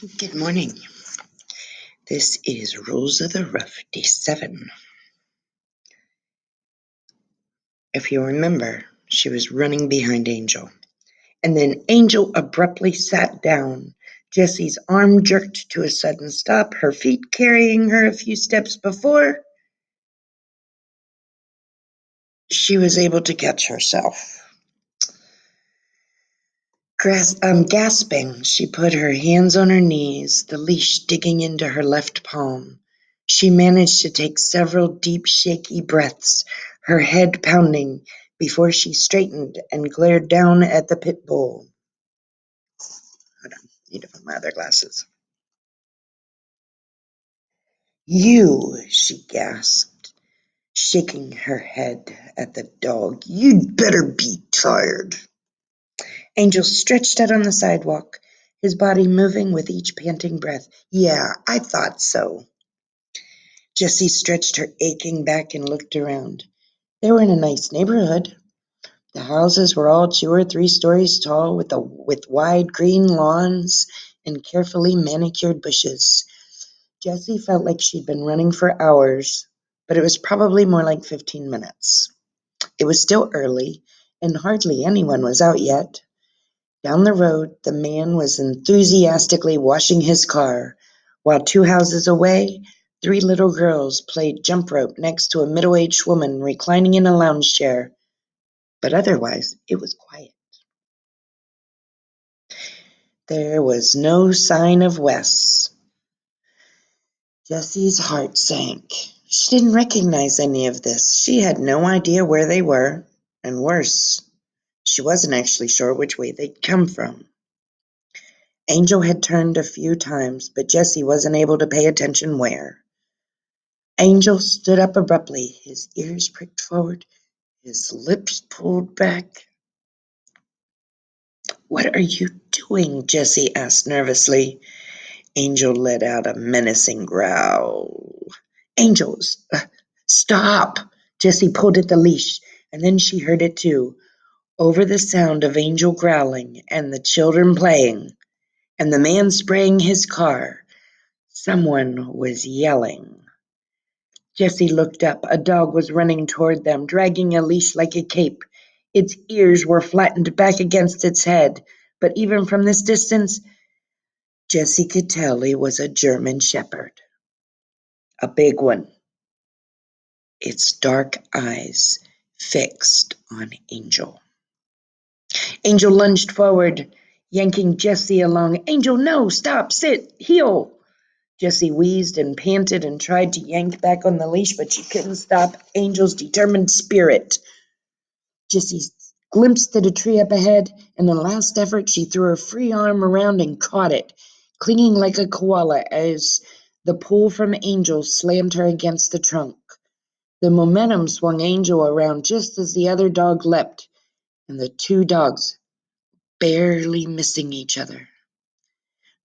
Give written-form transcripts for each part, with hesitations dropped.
Good morning. This is Rules of the Ruff, Day 7. If you remember, she was running behind Angel. And then Angel abruptly sat down. Jessie's arm jerked to a sudden stop, her feet carrying her a few steps before she was able to catch herself. Gasping, she put her hands on her knees, the leash digging into her left palm. She managed to take several deep, shaky breaths, her head pounding, before she straightened and glared down at the pit bull. Hold on, need to put my other glasses. You, she gasped, shaking her head at the dog. You'd better be tired. Angel stretched out on the sidewalk, his body moving with each panting breath. Yeah, I thought so. Jessie stretched her aching back and looked around. They were in a nice neighborhood. The houses were all 2 or 3 stories tall with wide green lawns and carefully manicured bushes. Jessie felt like she'd been running for hours, but it was probably more like 15 minutes. It was still early, and hardly anyone was out yet. Down the road, the man was enthusiastically washing his car, while 2 houses away, 3 little girls played jump rope next to a middle-aged woman reclining in a lounge chair. But otherwise, it was quiet. There was no sign of Wes. Jessie's heart sank. She didn't recognize any of this. She had no idea where they were, and worse, she wasn't actually sure which way they'd come from. Angel had turned a few times, but Jessie wasn't able to pay attention where. Angel stood up abruptly, his ears pricked forward, his lips pulled back. "What are you doing?" Jessie asked nervously. Angel let out a menacing growl. "Angel, stop!" Jessie pulled at the leash, and then she heard it too. Over the sound of Angel growling, and the children playing, and the man spraying his car, someone was yelling. Jessie looked up. A dog was running toward them, dragging a leash like a cape. Its ears were flattened back against its head, but even from this distance, Jessie could tell he was a German shepherd. A big one. Its dark eyes fixed on Angel. Angel lunged forward, yanking Jessie along. "Angel, no! Stop! Sit! Heel!" Jessie wheezed and panted and tried to yank back on the leash, but she couldn't stop Angel's determined spirit. Jessie glimpsed at a tree up ahead. In a last effort, she threw her free arm around and caught it, clinging like a koala as the pull from Angel slammed her against the trunk. The momentum swung Angel around just as the other dog leapt, and the 2 dogs barely missing each other.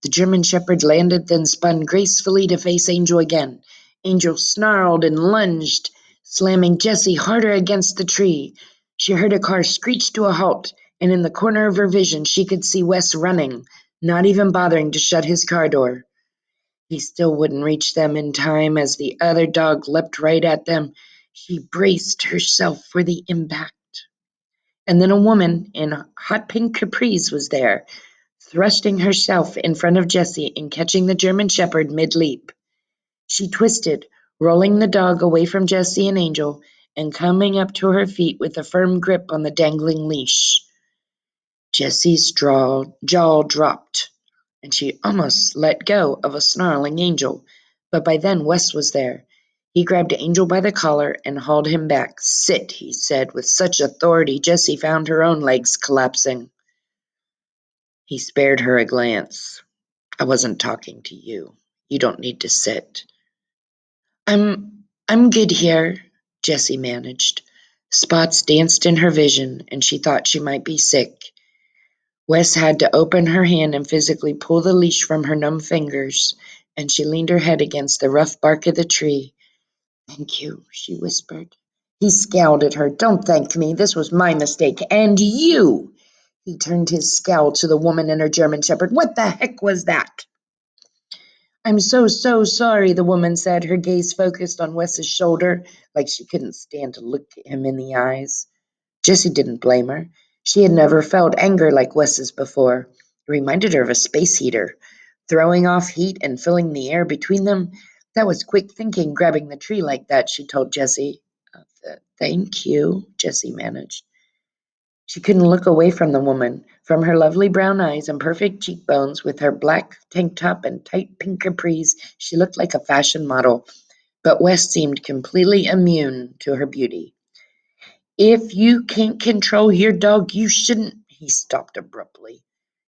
The German shepherd landed, then spun gracefully to face Angel again. Angel snarled and lunged, slamming Jessie harder against the tree. She heard a car screech to a halt, and in the corner of her vision she could see Wes running, not even bothering to shut his car door. He still wouldn't reach them in time as the other dog leapt right at them. She braced herself for the impact. And then a woman in hot pink capris was there, thrusting herself in front of Jessie and catching the German shepherd mid-leap. She twisted, rolling the dog away from Jessie and Angel, and coming up to her feet with a firm grip on the dangling leash. Jessie's jaw dropped, and she almost let go of a snarling Angel. But by then Wes was there. He grabbed Angel by the collar and hauled him back. "Sit," he said with such authority Jessie found her own legs collapsing. He spared her a glance. "I wasn't talking to you. You don't need to sit." I'm good here," Jessie managed. Spots danced in her vision, and she thought she might be sick. Wes had to open her hand and physically pull the leash from her numb fingers, and she leaned her head against the rough bark of the tree. "Thank you," she whispered. He scowled at her. "Don't thank me. This was my mistake. And you!" He turned his scowl to the woman and her German shepherd. "What the heck was that?" I'm so sorry, the woman said, her gaze focused on Wes's shoulder, like she couldn't stand to look him in the eyes. Jessie didn't blame her. She had never felt anger like Wes's before. It reminded her of a space heater, throwing off heat and filling the air between them. That was quick thinking, grabbing the tree like that, she told Jessie. Thank you, Jessie managed. She couldn't look away from the woman. From her lovely brown eyes and perfect cheekbones, with her black tank top and tight pink capris, she looked like a fashion model. But Wes seemed completely immune to her beauty. If you can't control your dog, you shouldn't. He stopped abruptly,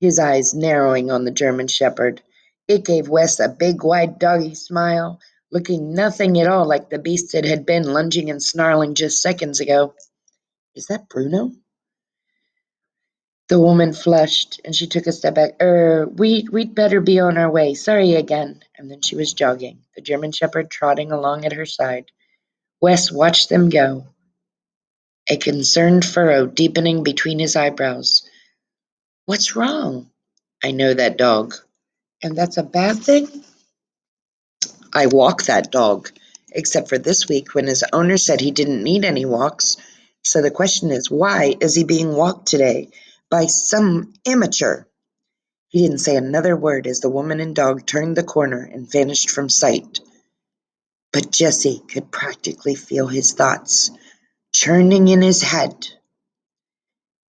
his eyes narrowing on the German Shepherd. It gave Wes a big, wide doggy smile, looking nothing at all like the beast it had been, lunging and snarling just seconds ago. Is that Bruno? The woman flushed, and she took a step back. We'd better be on our way. Sorry again. And then she was jogging, the German Shepherd trotting along at her side. Wes watched them go, a concerned furrow deepening between his eyebrows. What's wrong? I know that dog. And that's a bad thing? I walk that dog, except for this week when his owner said he didn't need any walks. So the question is, why is he being walked today by some amateur? He didn't say another word as the woman and dog turned the corner and vanished from sight. But Jessie could practically feel his thoughts churning in his head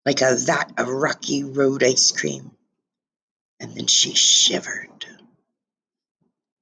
like a vat of Rocky Road ice cream. And then she shivered.